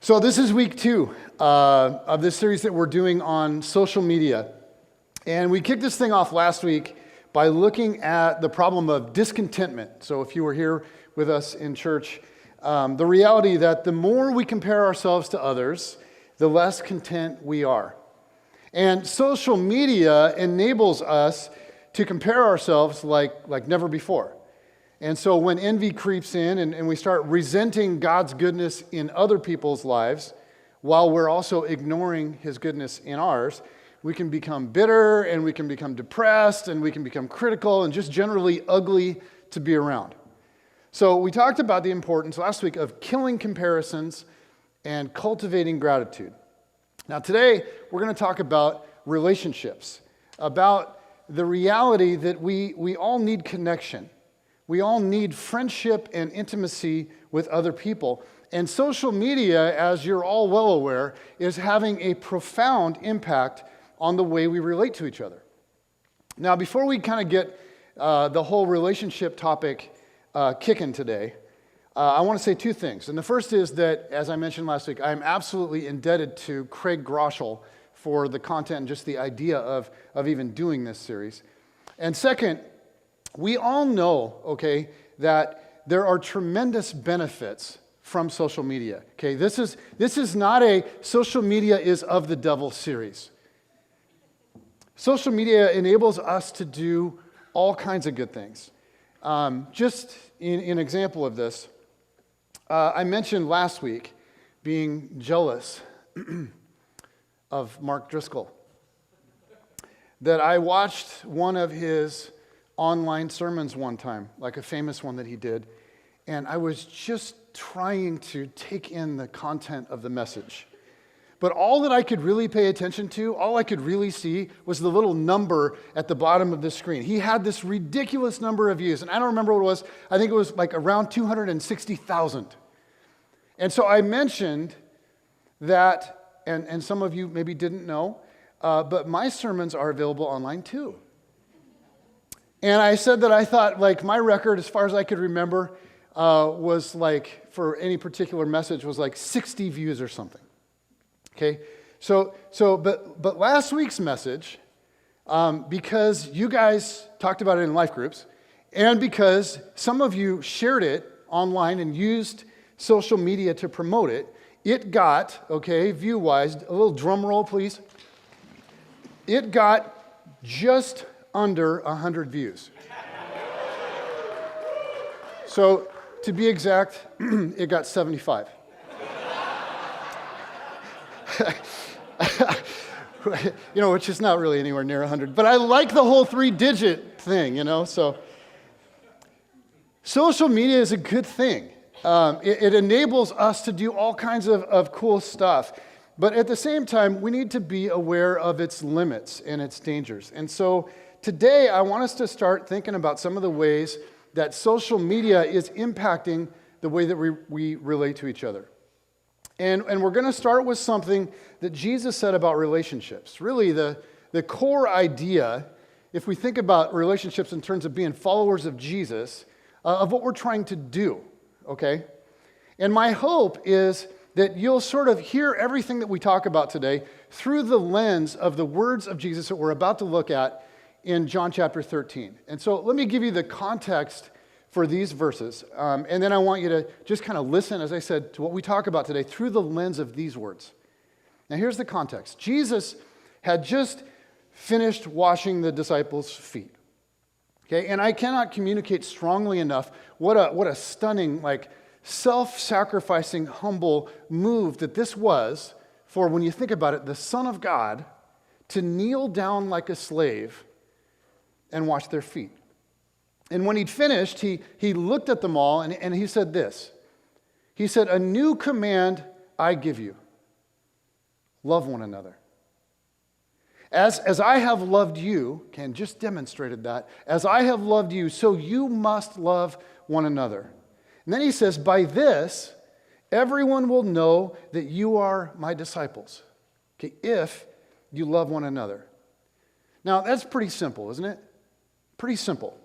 So this is week 2 of this series that we're doing on social media. And we kicked this thing off last week by looking at the problem of discontentment. So if you were here with us in church, the reality that the more we compare ourselves to others, the less content we are. And social media enables us to compare ourselves like never before. And so when envy creeps in and we start resenting God's goodness in other people's lives, while we're also ignoring his goodness in ours, we can become bitter and we can become depressed and we can become critical and just generally ugly to be around. So we talked about the importance last week of killing comparisons and cultivating gratitude. Now today, we're going to talk about relationships, about the reality that we all need connection. We all need friendship and intimacy with other people. And social media, as you're all well aware, is having a profound impact on the way we relate to each other. Now, before we kind of get the whole relationship topic kicking today, I want to say 2 things. And the first is that, as I mentioned last week, I'm absolutely indebted to Craig Groeschel for the content and just the idea of even doing this series. And second, we all know, okay, that there are tremendous benefits from social media. Okay, this is not a social media is of the devil series. Social media enables us to do all kinds of good things. Just in example of this, I mentioned last week being jealous of Mark Driscoll. That I watched one of his online sermons one time, like a famous one that he did, and I was just trying to take in the content of the message. But all that I could really pay attention to, all I could really see was the little number at the bottom of the screen. He had this ridiculous number of views, and I don't remember what it was. I think it was like around 260,000. And so I mentioned that, and some of you maybe didn't know, but my sermons are available online too. And I said that I thought, like, my record, as far as I could remember, was like, for any particular message, was like 60 views or something. Okay? But last week's message, because you guys talked about it in life groups, and because some of you shared it online and used social media to promote it, it got, okay, view-wise, a little drum roll, please. It got just under 100 views. So, to be exact, it got 75. Which is not really anywhere near 100. But I like the whole 3-digit thing, so. Social media is a good thing. It enables us to do all kinds of cool stuff. But at the same time, we need to be aware of its limits and its dangers. And so, today, I want us to start thinking about some of the ways that social media is impacting the way that we relate to each other. And we're going to start with something that Jesus said about relationships. Really, the core idea, if we think about relationships in terms of being followers of Jesus, of what we're trying to do, okay? And my hope is that you'll sort of hear everything that we talk about today through the lens of the words of Jesus that we're about to look at in John chapter 13. And so let me give you the context for these verses. And then I want you to just kind of listen, as I said, to what we talk about today through the lens of these words. Now here's the context. Jesus had just finished washing the disciples' feet. Okay, and I cannot communicate strongly enough what a stunning, like, self-sacrificing, humble move that this was for, when you think about it, the Son of God to kneel down like a slave and wash their feet. And when he'd finished, he looked at them all and he said this. He said, "A new command I give you. Love one another. As I have loved you," Ken just demonstrated that, "as I have loved you, so you must love one another." And then he says, "By this, everyone will know that you are my disciples." Okay, if you love one another. Now, that's pretty simple, isn't it? Pretty simple.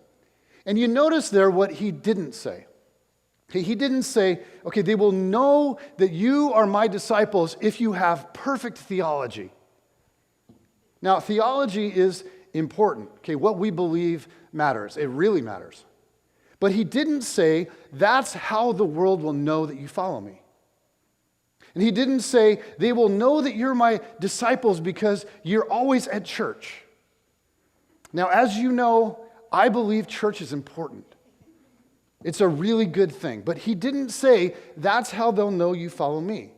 And you notice there what he didn't say. Okay, he didn't say, okay, they will know that you are my disciples if you have perfect theology. Now, theology is important. Okay, what we believe matters. It really matters. But he didn't say, that's how the world will know that you follow me. And he didn't say, they will know that you're my disciples because you're always at church. Now, as you know, I believe church is important. It's a really good thing. But he didn't say, that's how they'll know you follow me.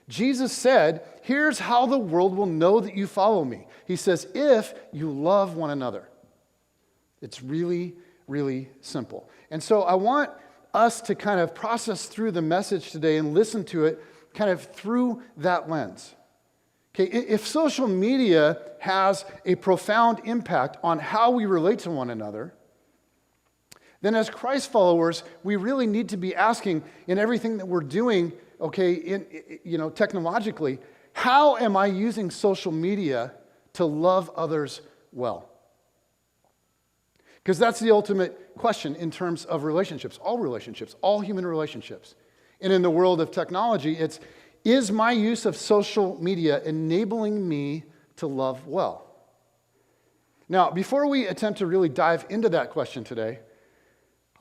Jesus said, here's how the world will know that you follow me. He says, if you love one another. It's really, really simple. And so I want us to kind of process through the message today and listen to it kind of through that lens. Okay, if social media has a profound impact on how we relate to one another, then as Christ followers, we really need to be asking in everything that we're doing, okay, technologically, how am I using social media to love others well? Because that's the ultimate question in terms of relationships, all human relationships. And in the world of technology, is my use of social media enabling me to love well? Now, before we attempt to really dive into that question today,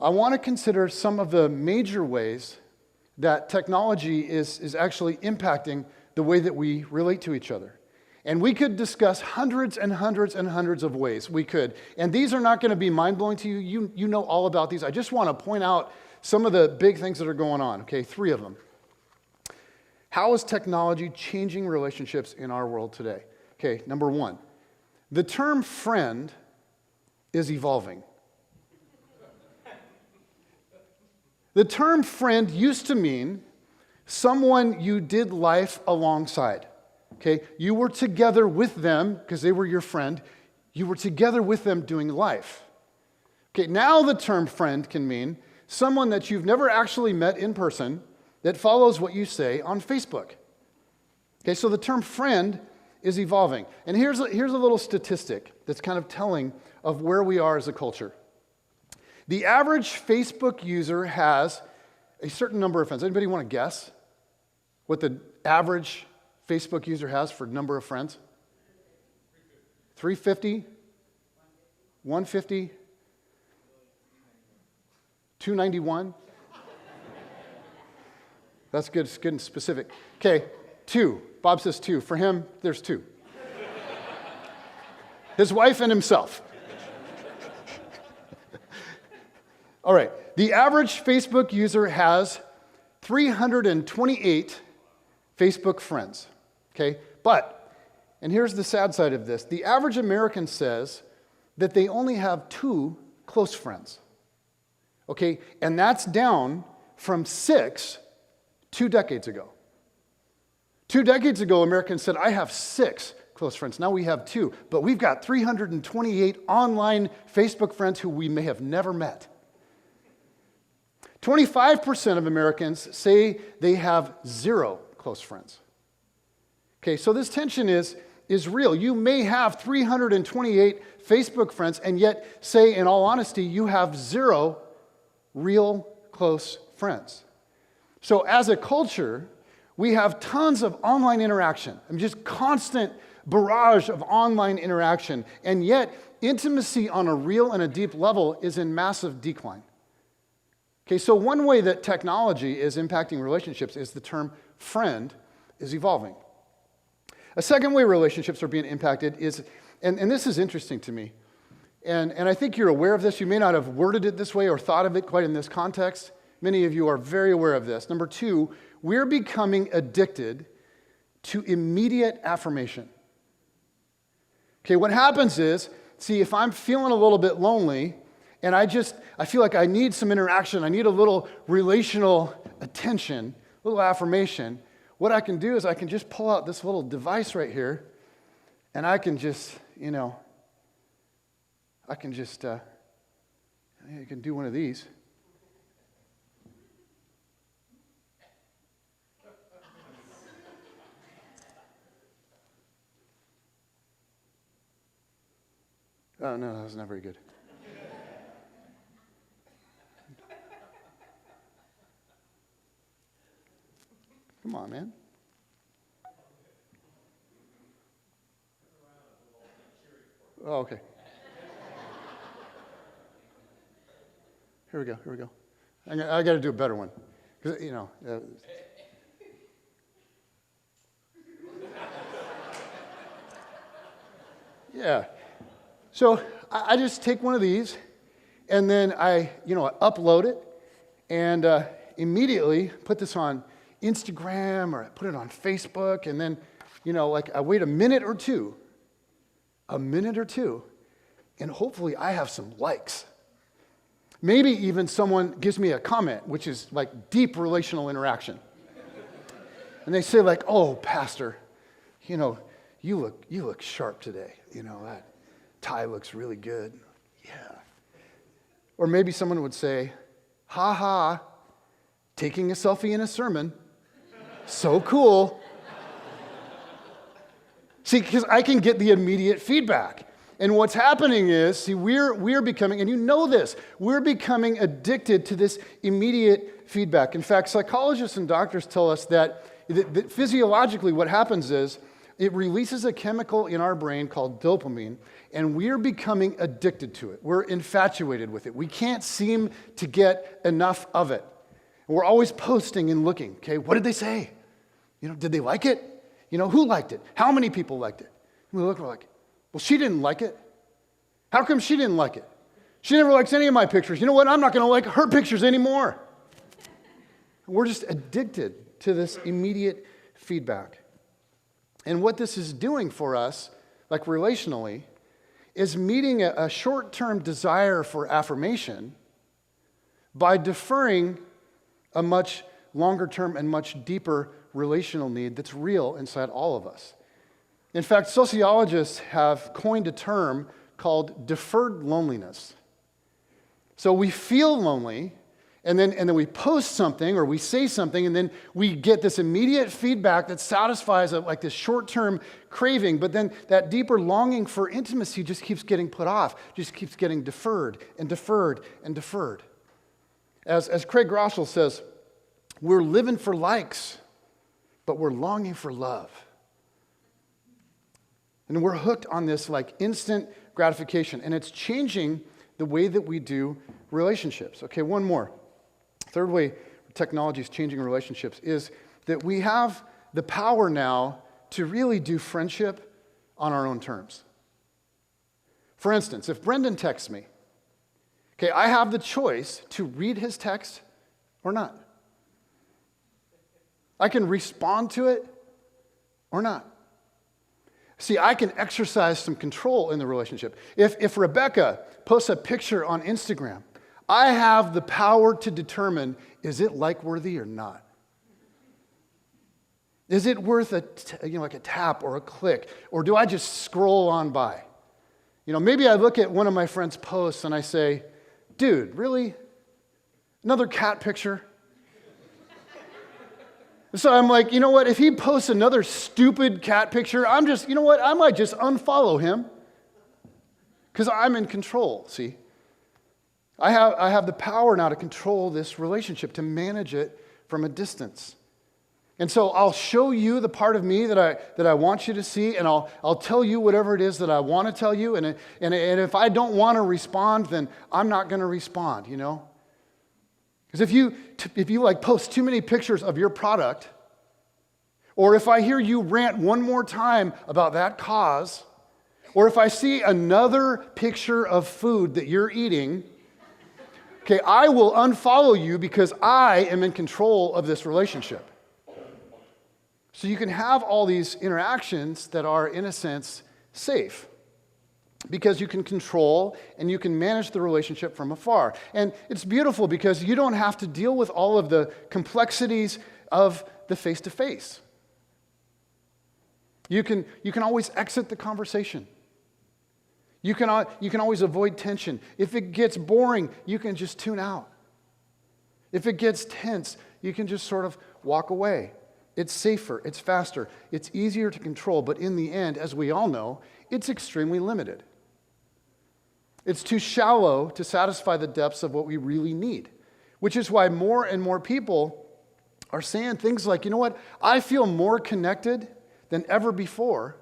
I want to consider some of the major ways that technology is actually impacting the way that we relate to each other. And we could discuss hundreds and hundreds and hundreds of ways. We could. And these are not going to be mind-blowing to you. You know all about these. I just want to point out some of the big things that are going on. Okay, 3 of them. How is technology changing relationships in our world today? Okay, number 1. The term friend is evolving. The term friend used to mean someone you did life alongside. Okay, you were together with them because they were your friend. You were together with them doing life. Okay, now the term friend can mean someone that you've never actually met in person that follows what you say on Facebook. Okay, so the term friend is evolving. And here's a little statistic that's kind of telling of where we are as a culture. The average Facebook user has a certain number of friends. Anybody want to guess what the average Facebook user has for number of friends? 350? 150? 291? That's good. It's good and specific. Okay, 2. Bob says 2. For him, there's 2. His wife and himself. All right. The average Facebook user has 328 Facebook friends. Okay? But, and here's the sad side of this, the average American says that they only have 2 close friends. Okay? And that's down from 6 2 decades ago. 2 decades ago, Americans said, I have 6 close friends. Now we have 2. But we've got 328 online Facebook friends who we may have never met. 25% of Americans say they have 0 close friends. Okay, so this tension is real. You may have 328 Facebook friends and yet say, in all honesty, you have 0 real close friends. So as a culture, we have tons of online interaction. I mean, just constant barrage of online interaction. And yet, intimacy on a real and a deep level is in massive decline. Okay, so one way that technology is impacting relationships is the term friend is evolving. A second way relationships are being impacted is, and this is interesting to me, and I think you're aware of this. You may not have worded it this way or thought of it quite in this context. Many of you are very aware of this. Number 2, we're becoming addicted to immediate affirmation. Okay, what happens is, see, if I'm feeling a little bit lonely, and I feel like I need some interaction, I need a little relational attention, a little affirmation, what I can do is I can just pull out this little device right here, and I can just, you can do one of these. Oh, no, that was not very good. Come on, man. Oh, okay. Here we go. I got to do a better one. Because, yeah. So I just take one of these, and then I upload it, and immediately put this on Instagram, or I put it on Facebook, and then, I wait a minute or two, and hopefully I have some likes. Maybe even someone gives me a comment, which is like deep relational interaction. And they say like, "Oh, Pastor, you look sharp today. That tie looks really good." Yeah. Or maybe someone would say, "Ha ha, taking a selfie in a sermon. So cool." See, because I can get the immediate feedback. And what's happening is, see, we're becoming, and you know this, we're becoming addicted to this immediate feedback. In fact, psychologists and doctors tell us that physiologically what happens is it releases a chemical in our brain called dopamine, and we're becoming addicted to it. We're infatuated with it. We can't seem to get enough of it. And we're always posting and looking, okay, what did they say? Did they like it? Who liked it? How many people liked it? And we look, we're like, well, she didn't like it. How come she didn't like it? She never likes any of my pictures. You know what? I'm not going to like her pictures anymore. We're just addicted to this immediate feedback. And what this is doing for us, like relationally, is meeting a short-term desire for affirmation by deferring a much longer-term and much deeper relational need that's real inside all of us. In fact, sociologists have coined a term called deferred loneliness. So we feel lonely, and then we post something or we say something, and then we get this immediate feedback that satisfies like this short-term craving, but then that deeper longing for intimacy just keeps getting put off, just keeps getting deferred and deferred and deferred. As Craig Groeschel says, we're living for likes, but we're longing for love. And we're hooked on this like instant gratification, and it's changing the way that we do relationships. Okay, one more. Third way technology is changing relationships is that we have the power now to really do friendship on our own terms. For instance, if Brendan texts me, okay, I have the choice to read his text or not. I can respond to it or not. See, I can exercise some control in the relationship. If Rebecca posts a picture on Instagram, I have the power to determine, is it like-worthy or not? Is it worth like a tap or a click? Or do I just scroll on by? Maybe I look at one of my friends' posts and I say, dude, really? Another cat picture? So I'm like, you know what? If he posts another stupid cat picture, I might just unfollow him because I'm in control, see? I have the power now to control this relationship, to manage it from a distance. And so I'll show you the part of me that I want you to see, and I'll tell you whatever it is that I want to tell you, and if I don't want to respond, then I'm not going to respond, Because if you like post too many pictures of your product, or if I hear you rant one more time about that cause, or if I see another picture of food that you're eating, okay, I will unfollow you because I am in control of this relationship. So you can have all these interactions that are, in a sense, safe, because you can control and you can manage the relationship from afar. And it's beautiful because you don't have to deal with all of the complexities of the face-to-face. You can always exit the conversation. You can always avoid tension. If it gets boring, you can just tune out. If it gets tense, you can just sort of walk away. It's safer, it's faster, it's easier to control, but in the end, as we all know, it's extremely limited. It's too shallow to satisfy the depths of what we really need, which is why more and more people are saying things like, you know what, I feel more connected than ever before,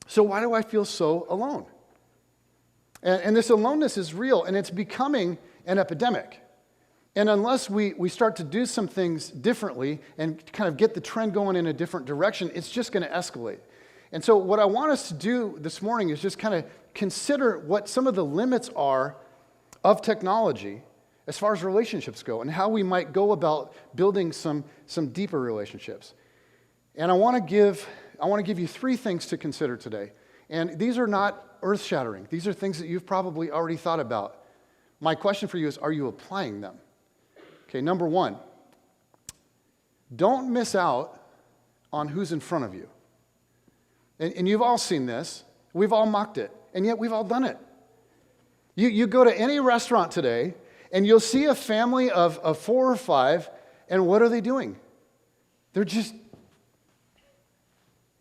so why do I feel so alone? And this aloneness is real, and it's becoming an epidemic. And unless we start to do some things differently and kind of get the trend going in a different direction, it's just going to escalate. And so what I want us to do this morning is just kind of consider what some of the limits are of technology as far as relationships go and how we might go about building some deeper relationships. And I want to give you 3 things to consider today. And these are not earth-shattering. These are things that you've probably already thought about. My question for you is, are you applying them? Okay, number 1, don't miss out on who's in front of you. And you've all seen this. We've all mocked it. And yet we've all done it. You go to any restaurant today, and you'll see a family of 4 or 5, and what are they doing? They don't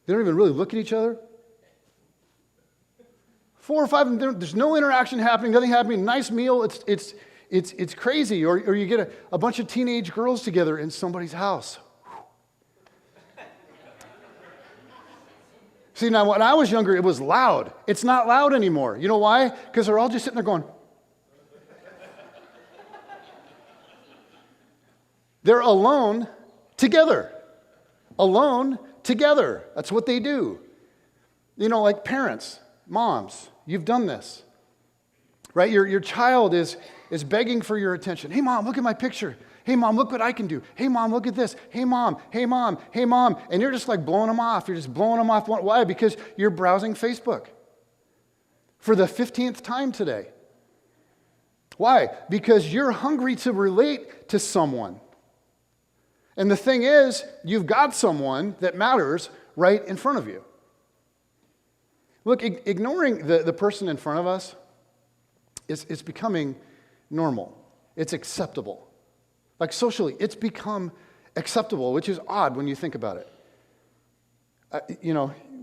even really look at each other. 4 or 5, and there's no interaction happening, nothing happening, nice meal, it's crazy. Or you get a bunch of teenage girls together in somebody's house. See, now when I was younger, it was loud. It's not loud anymore. You know why? Because they're all just sitting there going. They're alone together. Alone together. That's what they do. You know, like parents, moms, you've done this. Right? Your child is begging for your attention. Hey, Mom, look at my picture. Hey, Mom, look what I can do. Hey, Mom, look at this. Hey, Mom, hey, Mom, hey, Mom. And you're just like blowing them off. You're just blowing them off. Why? Because you're browsing Facebook for the 15th time today. Why? Because you're hungry to relate to someone. And the thing is, you've got someone that matters right in front of you. Look, ignoring the person in front of us is becoming normal. It's acceptable. Like socially, it's become acceptable, which is odd when you think about it.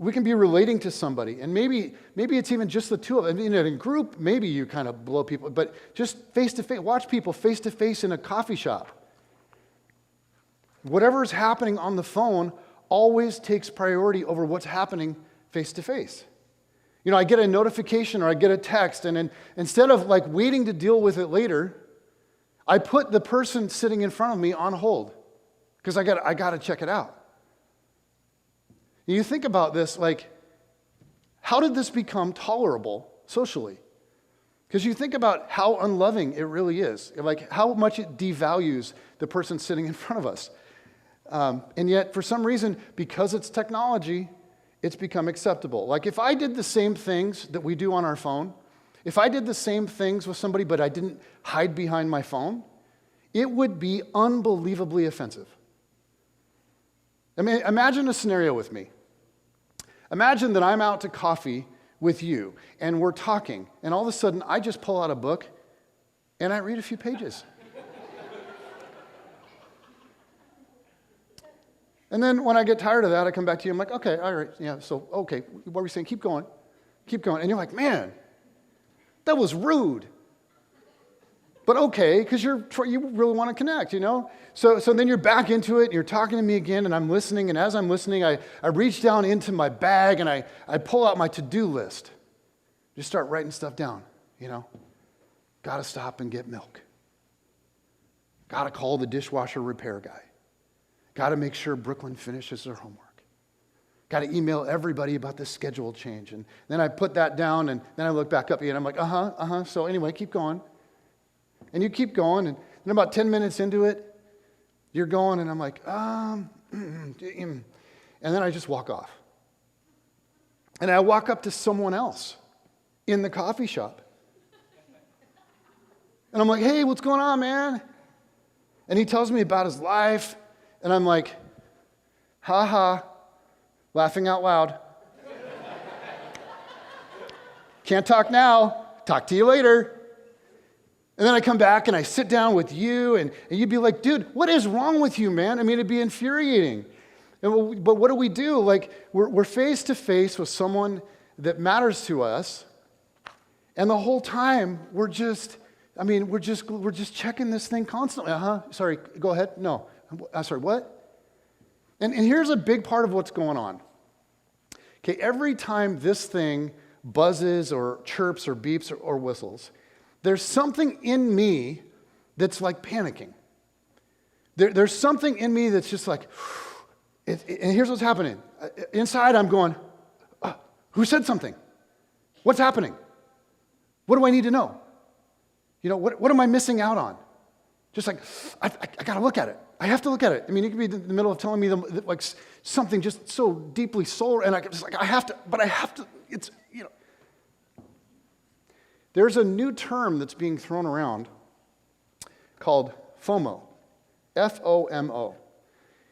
We can be relating to somebody, and maybe it's even just the two of us. I mean, in a group, maybe you kind of blow people, but just face-to-face, watch people face-to-face in a coffee shop. Whatever is happening on the phone always takes priority over what's happening face-to-face. I get a notification or I get a text, and instead of like waiting to deal with it later, I put the person sitting in front of me on hold because I got to check it out. You think about this, like, how did this become tolerable socially? Because you think about how unloving it really is, like how much it devalues the person sitting in front of us. And yet, for some reason, because it's technology, it's become acceptable. Like if I did the same things that we do on our phone, if I did the same things with somebody but I didn't hide behind my phone, it would be unbelievably offensive. I mean, imagine a scenario with me. Imagine that I'm out to coffee with you, and we're talking, and all of a sudden, I just pull out a book, and I read a few pages. And then when I get tired of that, I come back to you, I'm like, okay, all right, yeah, so, okay, what were we saying? Keep going. And you're like, man, that was rude. But okay, because you really want to connect, So then you're back into it, and you're talking to me again, and I'm listening, and as I'm listening, I reach down into my bag, and I pull out my to-do list. Just start writing stuff down, Got to stop and get milk. Got to call the dishwasher repair guy. Got to make sure Brooklyn finishes her homework. Got to email everybody about the schedule change. And then I put that down, and then I look back up again. I'm like, So anyway, keep going. And you keep going, and then about 10 minutes into it, you're going, and I'm like, and then I just walk off. And I walk up to someone else in the coffee shop. And I'm like, hey, what's going on, man? And he tells me about his life, and I'm like, laughing out loud. Can't talk now. Talk to you later. And then I come back and I sit down with you, and you'd be like, dude, what is wrong with you, man? I mean, it'd be infuriating. But what do? Like, we're face to face with someone that matters to us, and the whole time we're just checking this thing constantly. Sorry, go ahead. No. I'm sorry, what? And here's a big part of what's going on. Okay, every time this thing buzzes or chirps or beeps or whistles, there's something in me that's like panicking. There's something in me that's just like, and here's what's happening. Inside, I'm going, who said something? What's happening? What do I need to know? What am I missing out on? Just like, I got to look at it. I have to look at it. I mean, you could be in the middle of telling me like something just so deeply soul, and I have to, it's, There's a new term that's being thrown around called FOMO, F-O-M-O.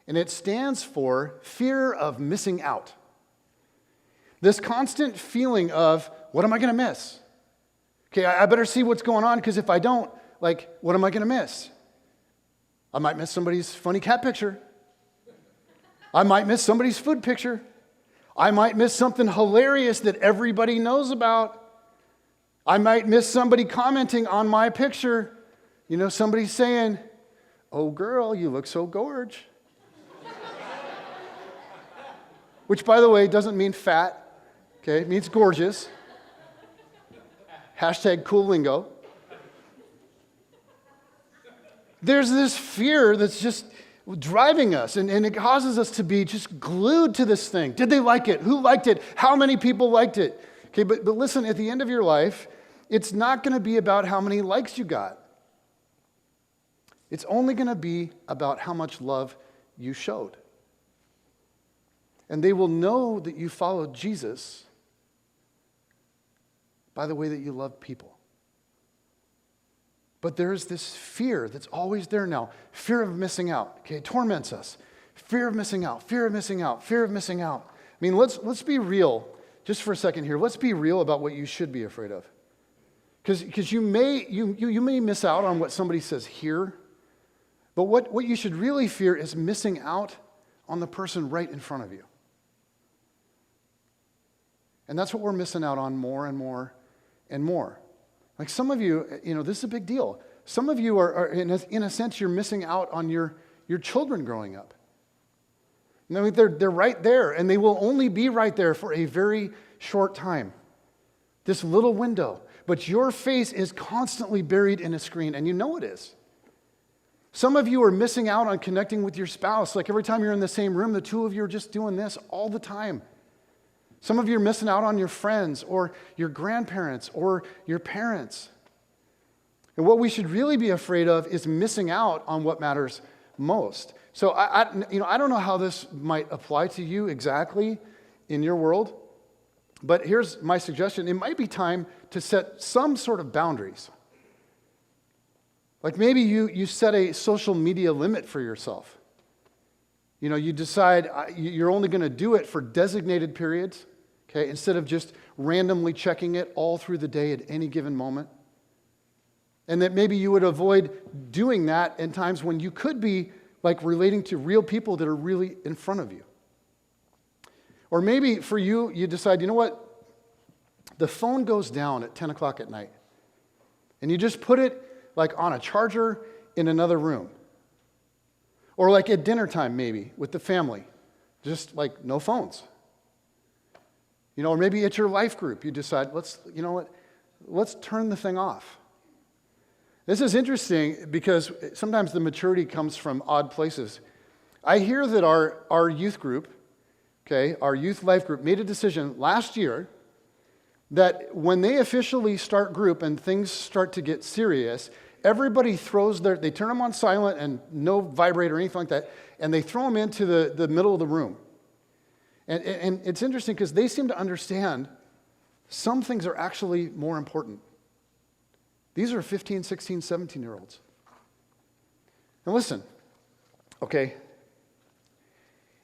And it stands for fear of missing out. This constant feeling of, what am I going to miss? Okay, I better see what's going on, because if I don't, what am I going to miss? I might miss somebody's funny cat picture. I might miss somebody's food picture. I might miss something hilarious that everybody knows about. I might miss somebody commenting on my picture. Somebody saying, "Oh, girl, you look so gorge." Which, by the way, doesn't mean fat. Okay, it means gorgeous. Hashtag cool lingo. There's this fear that's just driving us, and it causes us to be just glued to this thing. Did they like it? Who liked it? How many people liked it? Okay, but listen, at the end of your life, it's not going to be about how many likes you got. It's only going to be about how much love you showed. And they will know that you followed Jesus by the way that you love people. But there's this fear that's always there now. Fear of missing out. Okay, it torments us. Fear of missing out, fear of missing out, fear of missing out. I mean, let's be real just for a second here. Let's be real about what you should be afraid of. Because you may miss out on what somebody says here, but what you should really fear is missing out on the person right in front of you. And that's what we're missing out on more and more and more. Like some of you, this is a big deal. Some of you are in a sense, you're missing out on your children growing up. They're right there, and they will only be right there for a very short time. This little window. But your face is constantly buried in a screen, and you know it is. Some of you are missing out on connecting with your spouse. Like every time you're in the same room, the two of you are just doing this all the time. Some of you are missing out on your friends or your grandparents or your parents. And what we should really be afraid of is missing out on what matters most. So I don't know how this might apply to you exactly in your world, but here's my suggestion. It might be time to set some sort of boundaries. Like maybe you set a social media limit for yourself. You decide you're only going to do it for designated periods, okay, instead of just randomly checking it all through the day at any given moment. And that maybe you would avoid doing that in times when you could be relating to real people that are really in front of you. Or maybe for you, you decide, you know what? The phone goes down at 10 o'clock at night. And you just put it on a charger in another room. Or at dinner time maybe with the family. Just no phones. Or maybe at your life group, you decide, let's turn the thing off. This is interesting because sometimes the maturity comes from odd places. I hear that our youth group, our youth life group, made a decision last year that when they officially start group and things start to get serious, everybody they turn them on silent and no vibrate or anything like that, and they throw them into the middle of the room. And it's interesting because they seem to understand some things are actually more important. These are 15, 16, 17-year-olds. Now listen, okay,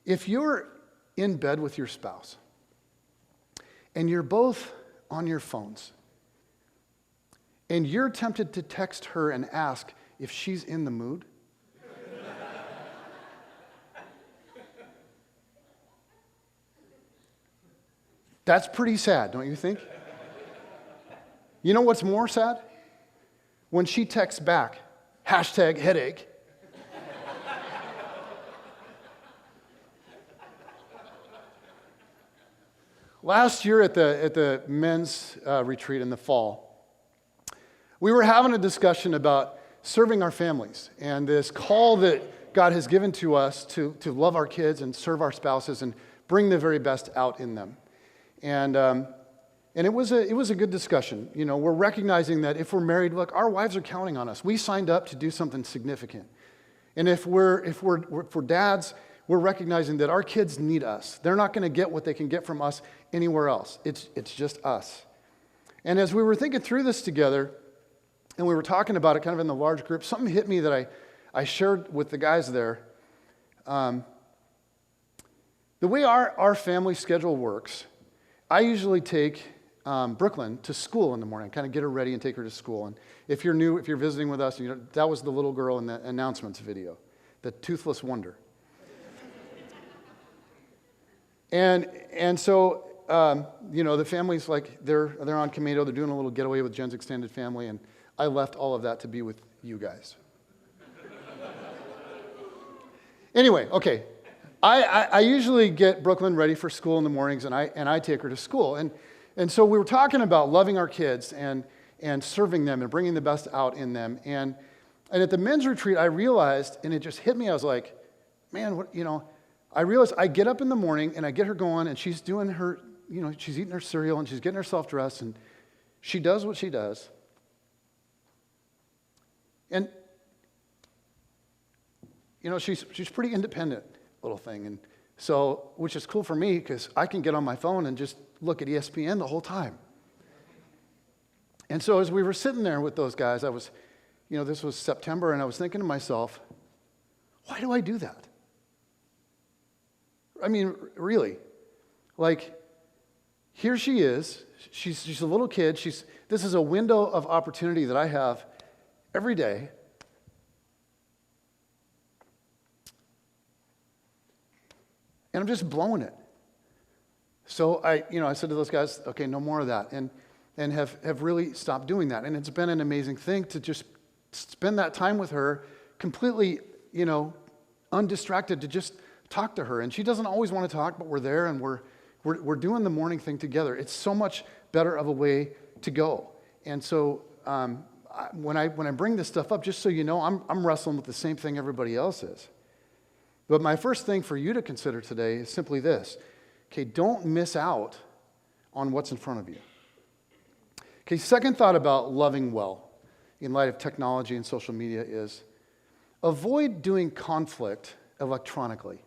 if you're in bed with your spouse and you're both on your phones and you're tempted to text her and ask if she's in the mood, that's pretty sad, don't you think? You know what's more sad? When she texts back, #headache. Last year at the men's retreat in the fall, we were having a discussion about serving our families and this call that God has given to us to love our kids and serve our spouses and bring the very best out in them. And it was a good discussion. You know, we're recognizing that if we're married, look, our wives are counting on us. We signed up to do something significant. And if we're dads, we're recognizing that our kids need us. They're not going to get what they can get from us anywhere else. It's just us. And as we were thinking through this together, and we were talking about it kind of in the large group, something hit me that I shared with the guys there. The way our family schedule works, I usually take Brooklyn to school in the morning, kind of get her ready and take her to school. And if you're new, if you're visiting with us, that was the little girl in the announcements video, the toothless wonder. And so, the family's like, they're on Camino, they're doing a little getaway with Jen's extended family, and I left all of that to be with you guys. Anyway, okay. I usually get Brooklyn ready for school in the mornings, and I take her to school. And so we were talking about loving our kids and serving them and bringing the best out in them. And at the men's retreat, I realized, and it just hit me, I was like, man, I realized I get up in the morning and I get her going, and she's doing her, she's eating her cereal and she's getting herself dressed, and she does what she does. And, she's pretty independent little thing. And so, which is cool for me because I can get on my phone and just look at ESPN the whole time. And so as we were sitting there with those guys, I was, this was September, and I was thinking to myself, why do I do that? I mean, really, like, here she is. She's a little kid. This is a window of opportunity that I have every day. And I'm just blowing it. So I said to those guys, okay, no more of that, and have really stopped doing that. And it's been an amazing thing to just spend that time with her, completely, undistracted, to just talk to her. And she doesn't always want to talk, but we're there, and we're doing the morning thing together. It's so much better of a way to go. And so when I bring this stuff up, just so you know, I'm wrestling with the same thing everybody else is. But my first thing for you to consider today is simply this. Okay, don't miss out on what's in front of you. Okay, second thought about loving well in light of technology and social media is avoid doing conflict electronically.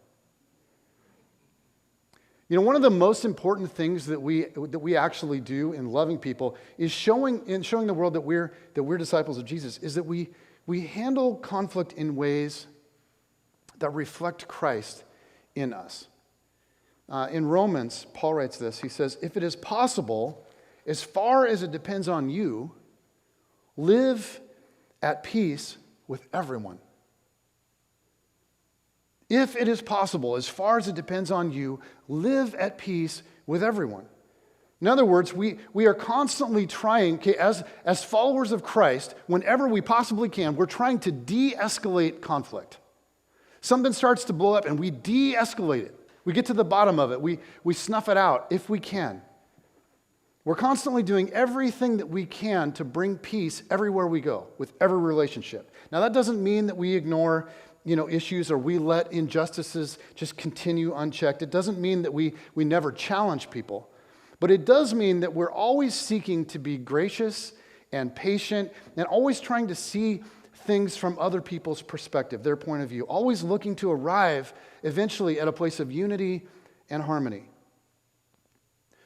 One of the most important things that we actually do in loving people is showing the world that we're disciples of Jesus, is that we handle conflict in ways that reflect Christ in us. In Romans, Paul writes this. He says, if it is possible, as far as it depends on you, live at peace with everyone. If it is possible, as far as it depends on you, live at peace with everyone. In other words, we are constantly trying, okay, as followers of Christ, whenever we possibly can, we're trying to de-escalate conflict. Something starts to blow up and we de-escalate it. We get to the bottom of it. We snuff it out if we can. We're constantly doing everything that we can to bring peace everywhere we go, with every relationship. Now, that doesn't mean that we ignore, issues or we let injustices just continue unchecked. It doesn't mean that we never challenge people. But it does mean that we're always seeking to be gracious and patient and always trying to see things from other people's perspective, their point of view, always looking to arrive eventually at a place of unity and harmony.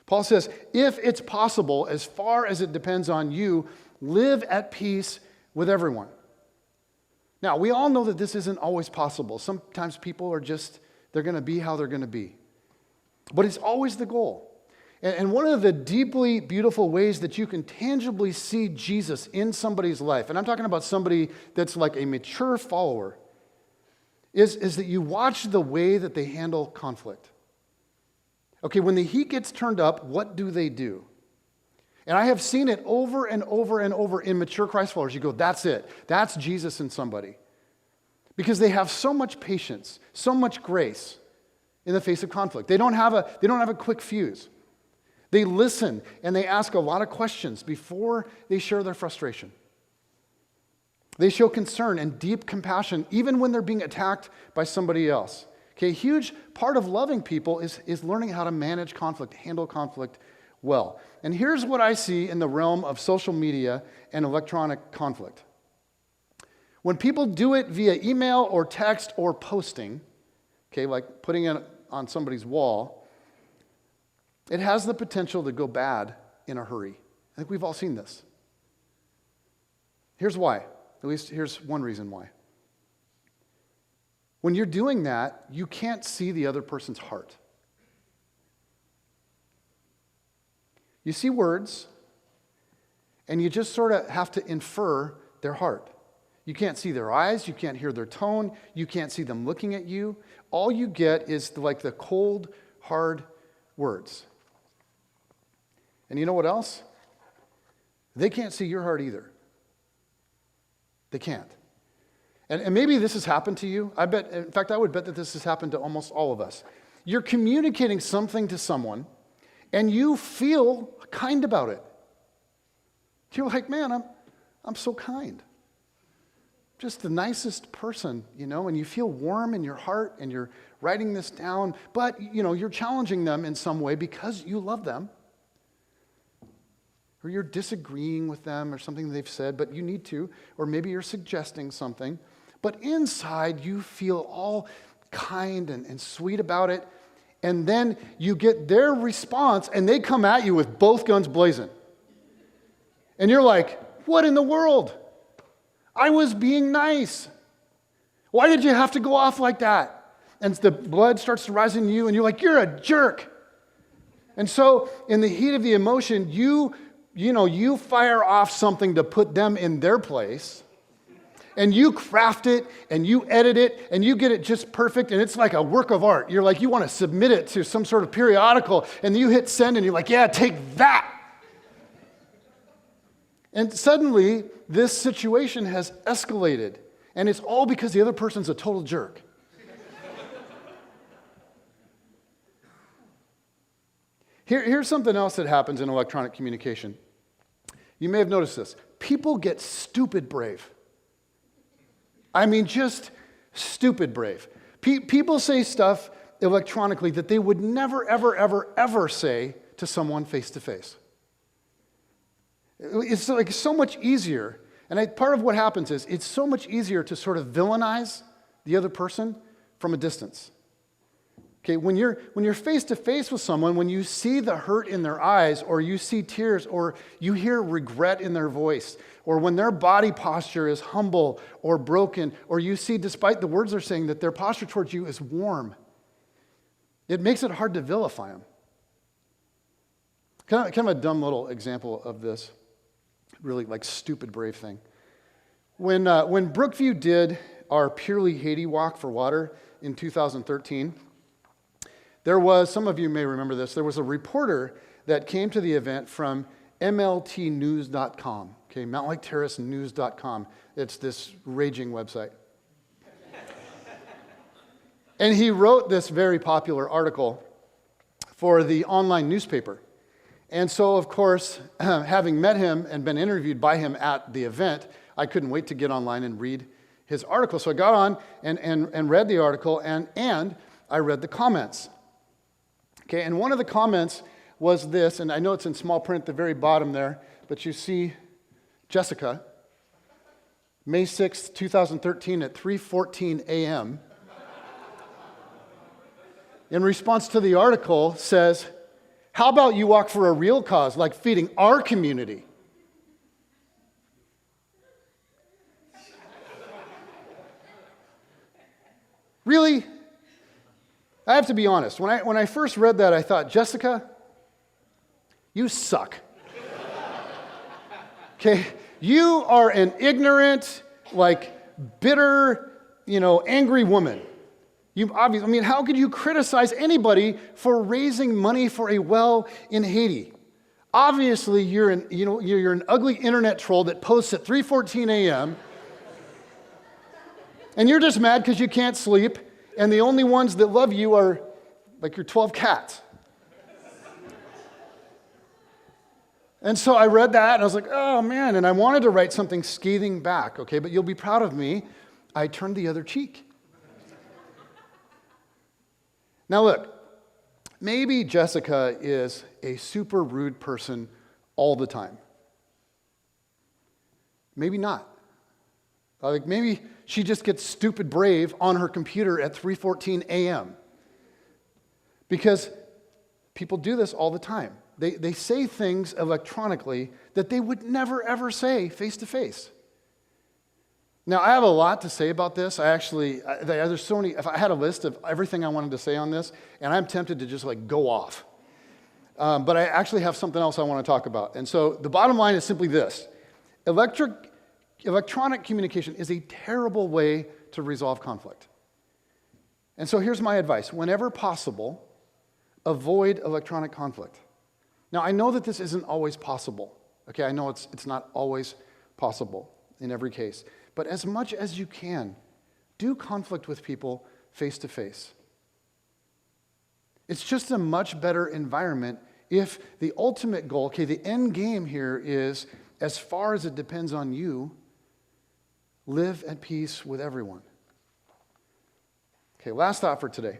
Paul says, if it's possible, as far as it depends on you, live at peace with everyone. Now, we all know that this isn't always possible. Sometimes people are they're going to be how they're going to be. But it's always the goal. And one of the deeply beautiful ways that you can tangibly see Jesus in somebody's life, and I'm talking about somebody that's like a mature follower, is that you watch the way that they handle conflict. Okay, when the heat gets turned up, what do they do? And I have seen it over and over and over in mature Christ followers. You go, that's it. That's Jesus in somebody. Because they have so much patience, so much grace in the face of conflict. They don't have a quick fuse. They listen and they ask a lot of questions before they share their frustration. They show concern and deep compassion even when they're being attacked by somebody else. Okay, a huge part of loving people is learning how to manage conflict, handle conflict well. And here's what I see in the realm of social media and electronic conflict. When people do it via email or text or posting, okay, like putting it on somebody's wall, it has the potential to go bad in a hurry. I think we've all seen this. Here's why. At least here's one reason why. When you're doing that, you can't see the other person's heart. You see words, and you just sort of have to infer their heart. You can't see their eyes, you can't hear their tone, you can't see them looking at you. All you get is like the cold, hard words. And you know what else? They can't see your heart either. They can't. And maybe this has happened to you. I would bet that this has happened to almost all of us. You're communicating something to someone, and you feel kind about it. You're like, man, I'm so kind. Just the nicest person, and you feel warm in your heart, and you're writing this down, but, you're challenging them in some way because you love them. Or you're disagreeing with them or something they've said, but you need to, or maybe you're suggesting something. But inside, you feel all kind and sweet about it, and then you get their response, and they come at you with both guns blazing. And you're like, what in the world? I was being nice. Why did you have to go off like that? And the blood starts to rise in you, and you're like, you're a jerk. And so, in the heat of the emotion, you fire off something to put them in their place, and you craft it, and you edit it, and you get it just perfect, and it's like a work of art. You're like, you want to submit it to some sort of periodical, and you hit send, and you're like, yeah, take that. And suddenly, this situation has escalated, and it's all because the other person's a total jerk. Here's something else that happens in electronic communication. You may have noticed this. People get stupid brave. I mean, just stupid brave. People say stuff electronically that they would never, ever, ever, ever say to someone face to face. It's like so much easier. And part of what happens is it's so much easier to sort of villainize the other person from a distance. Okay, when you're face to face with someone, when you see the hurt in their eyes, or you see tears, or you hear regret in their voice, or when their body posture is humble or broken, or you see, despite the words they're saying, that their posture towards you is warm, it makes it hard to vilify them. Kind of a dumb little example of this, really like stupid brave thing. When Brookview did our Purely Haiti Walk for Water in 2013, there was, some of you may remember this, there was a reporter that came to the event from MLTnews.com, okay, Mount Lake Terrace News.com. It's this raging website. And he wrote this very popular article for the online newspaper. And so, of course, having met him and been interviewed by him at the event, I couldn't wait to get online and read his article. So I got on and read the article, and I read the comments. Okay, and one of the comments was this, and I know it's in small print at the very bottom there, but you see Jessica, May 6th, 2013 at 3:14 a.m. in response to the article says, how about you walk for a real cause, like feeding our community? Really? I have to be honest. When I first read that, I thought, Jessica, you suck. Okay? You are an ignorant, bitter, angry woman. How could you criticize anybody for raising money for a well in Haiti? Obviously, you're an ugly internet troll that posts at 3:14 a.m. and you're just mad because you can't sleep, and the only ones that love you are like your 12 cats. And so I read that and I was like, oh man, and I wanted to write something scathing back, okay, but you'll be proud of me. I turned the other cheek. Now look, maybe Jessica is a super rude person all the time. Maybe not. Like maybe she just gets stupid brave on her computer at 3:14 a.m. Because people do this all the time. They say things electronically that they would never, ever say face-to-face. Now, I have a lot to say about this. There's so many, if I had a list of everything I wanted to say on this, and I'm tempted to just like go off. But I actually have something else I want to talk about. And so the bottom line is simply this. Electronic communication is a terrible way to resolve conflict. And so here's my advice. Whenever possible, avoid electronic conflict. Now, I know that this isn't always possible. Okay, I know it's not always possible in every case. But as much as you can, do conflict with people face to face. It's just a much better environment if the ultimate goal, okay, the end game here is, as far as it depends on you, live at peace with everyone. Okay, last thought for today.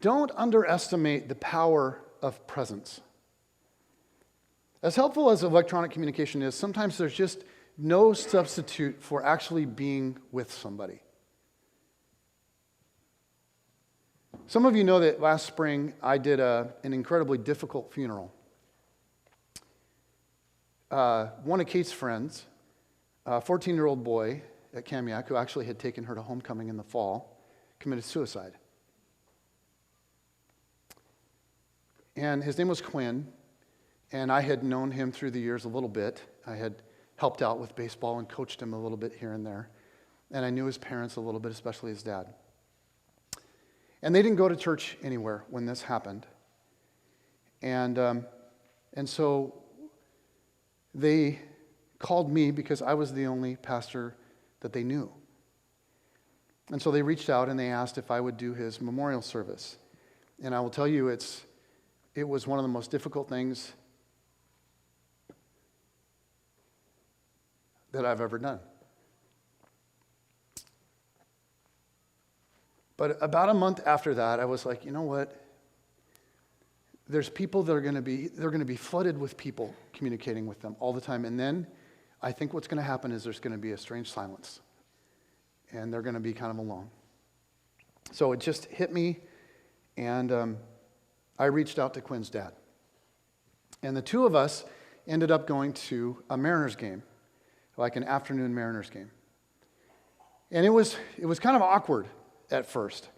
Don't underestimate the power of presence. As helpful as electronic communication is, sometimes there's just no substitute for actually being with somebody. Some of you know that last spring I did an incredibly difficult funeral. One of Kate's friends, a 14-year-old boy at Kamiak, who actually had taken her to homecoming in the fall, committed suicide. And his name was Quinn, and I had known him through the years a little bit. I had helped out with baseball and coached him a little bit here and there. And I knew his parents a little bit, especially his dad. And they didn't go to church anywhere when this happened. And so they called me because I was the only pastor that they knew. And so they reached out and they asked if I would do his memorial service. And I will tell you, it was one of the most difficult things that I've ever done. But about a month after that, I was like, you know what? There's people that they're going to be flooded with people communicating with them all the time. And then I think what's going to happen is there's going to be a strange silence. And they're going to be kind of alone. So it just hit me, and I reached out to Quinn's dad. And the two of us ended up going to a Mariners game, like an afternoon Mariners game. And it was kind of awkward at first,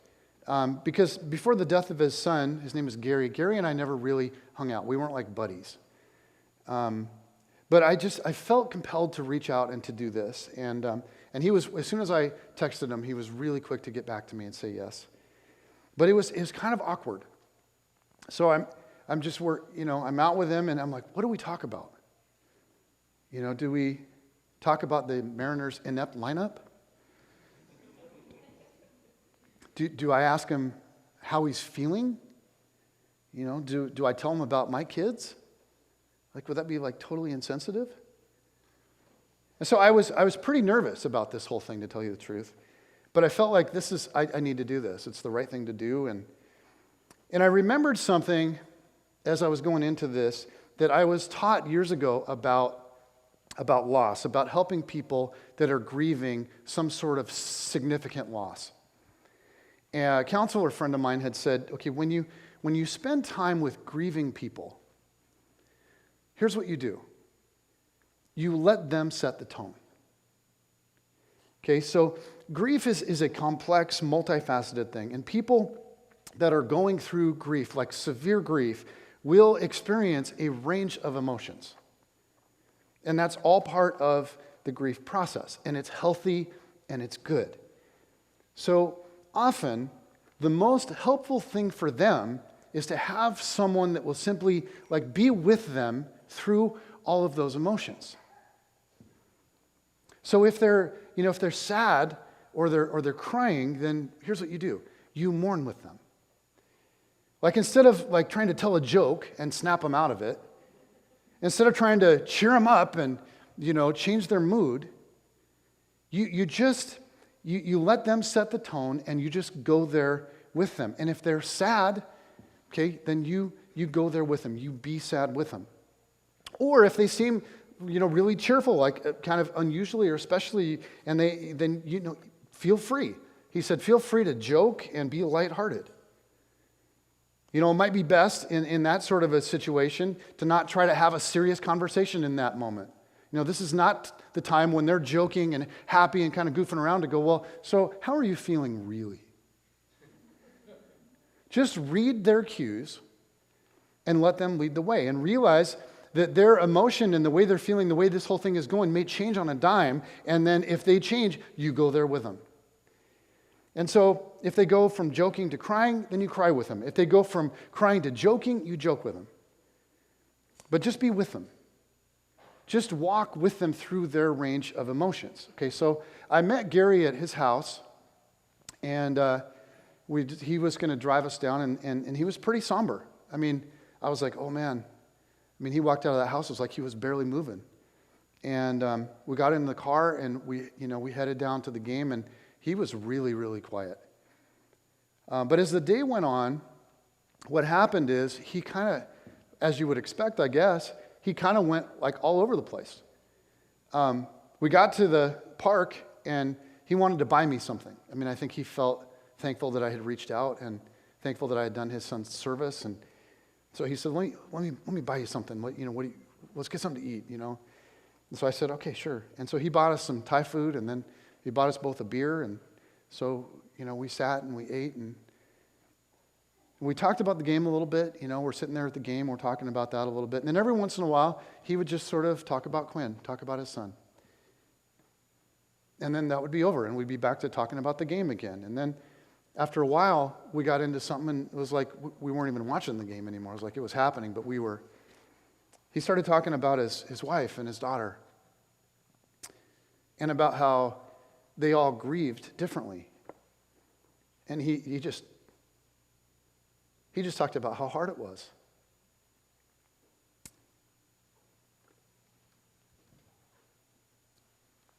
because before the death of his son, his name is Gary and I never really hung out. We weren't like buddies. But I felt compelled to reach out and to do this. And he was, as soon as I texted him, he was really quick to get back to me and say yes. But it was kind of awkward. So I'm out with him, and I'm like, what do we talk about? Do we talk about the Mariners' inept lineup? Do I ask him how he's feeling? Do I tell him about my kids? Like, would that be like totally insensitive? And so I was pretty nervous about this whole thing, to tell you the truth. But I felt like I need to do this. It's the right thing to do. And I remembered something as I was going into this that I was taught years ago about loss, about helping people that are grieving some sort of significant loss. And a counselor friend of mine had said, okay, when you spend time with grieving people, here's what you do. You let them set the tone. Okay, so grief is a complex, multifaceted thing. And people that are going through grief, like severe grief, will experience a range of emotions. And that's all part of the grief process. And it's healthy and it's good. So often, the most helpful thing for them is to have someone that will simply be with them through all of those emotions. So if they're sad or they're crying, then here's what you do. You mourn with them. Instead of trying to tell a joke and snap them out of it, Instead of trying to cheer them up and, change their mood, you let them set the tone and you just go there with them. And if they're sad, okay, then you go there with them. You be sad with them. Or if they seem, really cheerful, like kind of unusually or especially, and then feel free. He said, feel free to joke and be lighthearted. It might be best in that sort of a situation to not try to have a serious conversation in that moment. This is not the time when they're joking and happy and kind of goofing around to go, well, so how are you feeling really? Just read their cues and let them lead the way and realize that their emotion and the way they're feeling, the way this whole thing is going may change on a dime, and then if they change, you go there with them. And so if they go from joking to crying, then you cry with them. If they go from crying to joking, you joke with them. But just be with them. Just walk with them through their range of emotions. Okay, so I met Gary at his house, and he was going to drive us down, and he was pretty somber. I was like, oh man. He walked out of that house, it was like he was barely moving. And we got in the car, and we headed down to the game, and he was really, really quiet. But as the day went on, what happened is he kind of, as you would expect, I guess, he kind of went like all over the place. We got to the park, and he wanted to buy me something. I think he felt thankful that I had reached out and thankful that I had done his son's service. And so he said, let me buy you something. Let's get something to eat, And so I said, okay, sure. And so he bought us some Thai food, and then he bought us both a beer. And so, we sat and we ate, and we talked about the game a little bit. We're sitting there at the game, we're talking about that a little bit. And then every once in a while, he would just sort of talk about Quinn, talk about his son. And then that would be over, and we'd be back to talking about the game again. And then after a while, we got into something, and it was like we weren't even watching the game anymore. It was like it was happening, but we were. He started talking about his wife and his daughter, and about how they all grieved differently. And he just talked about how hard it was.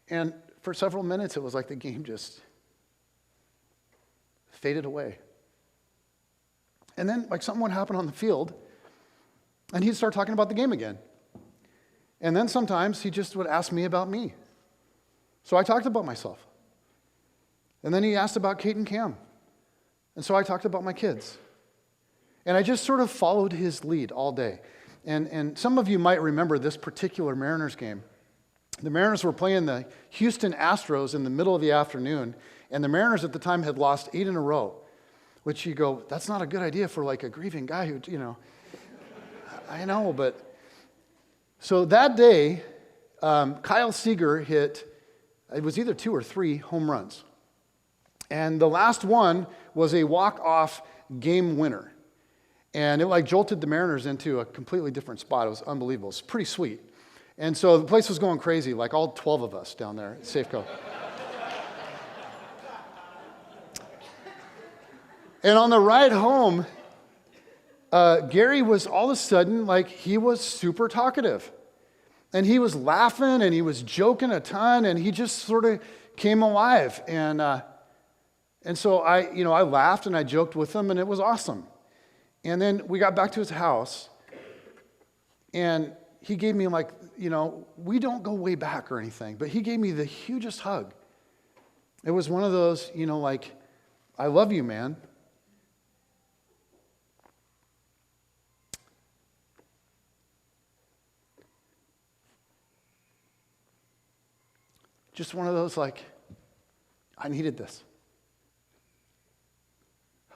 And for several minutes, it was like the game just faded away. And then, like, something would happen on the field, and he'd start talking about the game again. And then sometimes he just would ask me about me. So I talked about myself. And then he asked about Kate and Cam. And so I talked about my kids. And I just sort of followed his lead all day. And some of you might remember this particular Mariners game. The Mariners were playing the Houston Astros in the middle of the afternoon, and the Mariners at the time had lost 8 in a row, which you go, that's not a good idea for like a grieving guy who, I know, but. So that day, Kyle Seager hit, it was either 2 or 3 home runs. And the last one was a walk-off game winner. And it like jolted the Mariners into a completely different spot. It was unbelievable. It's pretty sweet. And so the place was going crazy, like all 12 of us down there at Safeco. And on the ride home, Gary was all of a sudden, like, he was super talkative. And he was laughing and he was joking a ton, and he just sort of came alive. And so I laughed and I joked with him, and it was awesome. And then we got back to his house, and he gave me, like, we don't go way back or anything, but he gave me the hugest hug. It was one of those, like, I love you, man. Just one of those, like, I needed this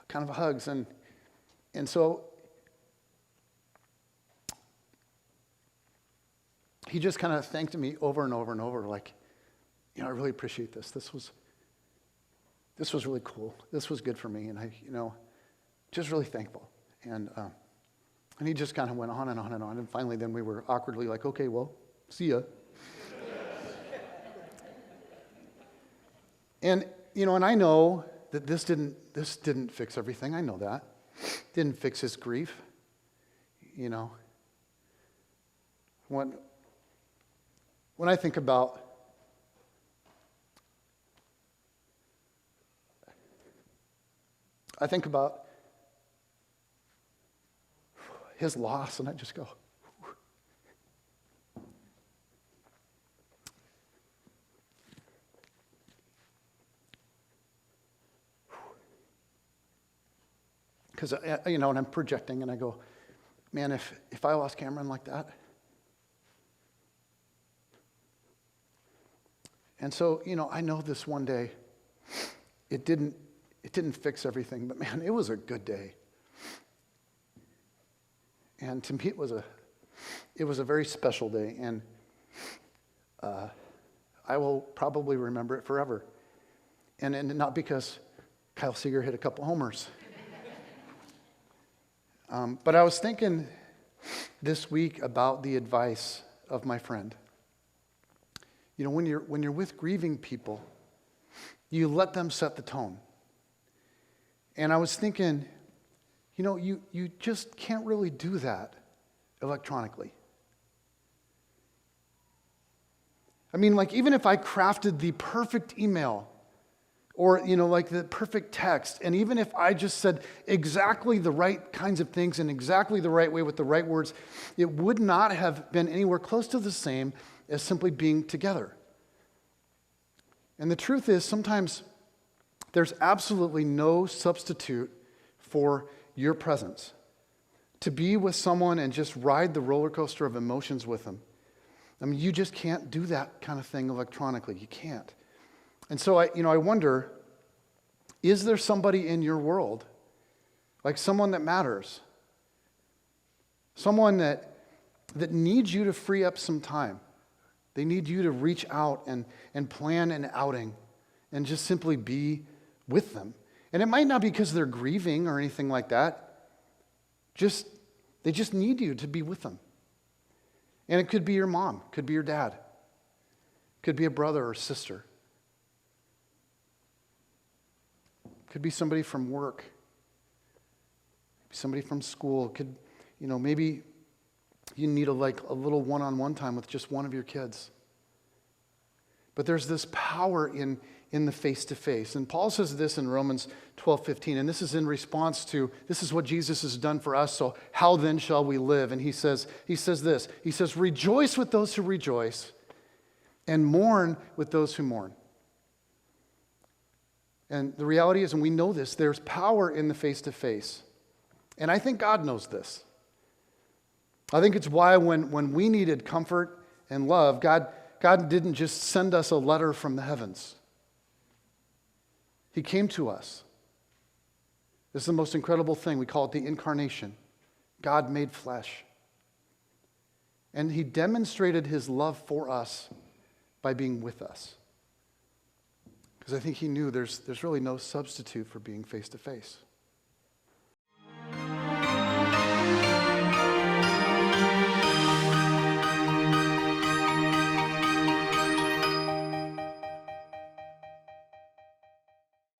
kind of hugs. And so he just kind of thanked me over and over and over, like, I really appreciate this. This was really cool. This was good for me, and I, just really thankful. And he just kind of went on and on and on, and finally then we were awkwardly like, okay, well, see ya. And, and I know that this didn't fix everything. I know that. Didn't fix his grief, When I think about his loss, and I just go, because, and I'm projecting, and I go, man, if I lost Cameron like that. And so, I know this one day, it didn't fix everything, but man, it was a good day. And to me, it was a very special day, and I will probably remember it forever. And not because Kyle Seager hit a couple homers. But I was thinking this week about the advice of my friend. When you're with grieving people, you let them set the tone. And I was thinking, you just can't really do that electronically. I mean, even if I crafted the perfect email or, the perfect text, and even if I just said exactly the right kinds of things in exactly the right way with the right words, it would not have been anywhere close to the same as simply being together. And the truth is, sometimes there's absolutely no substitute for your presence. To be with someone and just ride the roller coaster of emotions with them. I mean, you just can't do that kind of thing electronically. You can't. And so I wonder, is there somebody in your world, like someone that matters, someone that needs you to free up some time? They need you to reach out and plan an outing and just simply be with them. And it might not be because they're grieving or anything like that. They just need you to be with them. And it could be your mom, could be your dad, could be a brother or sister. Could be somebody from work, somebody from school. Could, maybe you need a little one-on-one time with just one of your kids. But there's this power in the face-to-face. And Paul says this in Romans 12:15, and this is in response to, this is what Jesus has done for us, so how then shall we live? And he says this, he says, rejoice with those who rejoice and mourn with those who mourn. And the reality is, and we know this, there's power in the face-to-face. And I think God knows this. I think it's why when we needed comfort and love, God didn't just send us a letter from the heavens. He came to us. This is the most incredible thing. We call it the incarnation. God made flesh. And he demonstrated his love for us by being with us. Because I think he knew there's really no substitute for being face to face.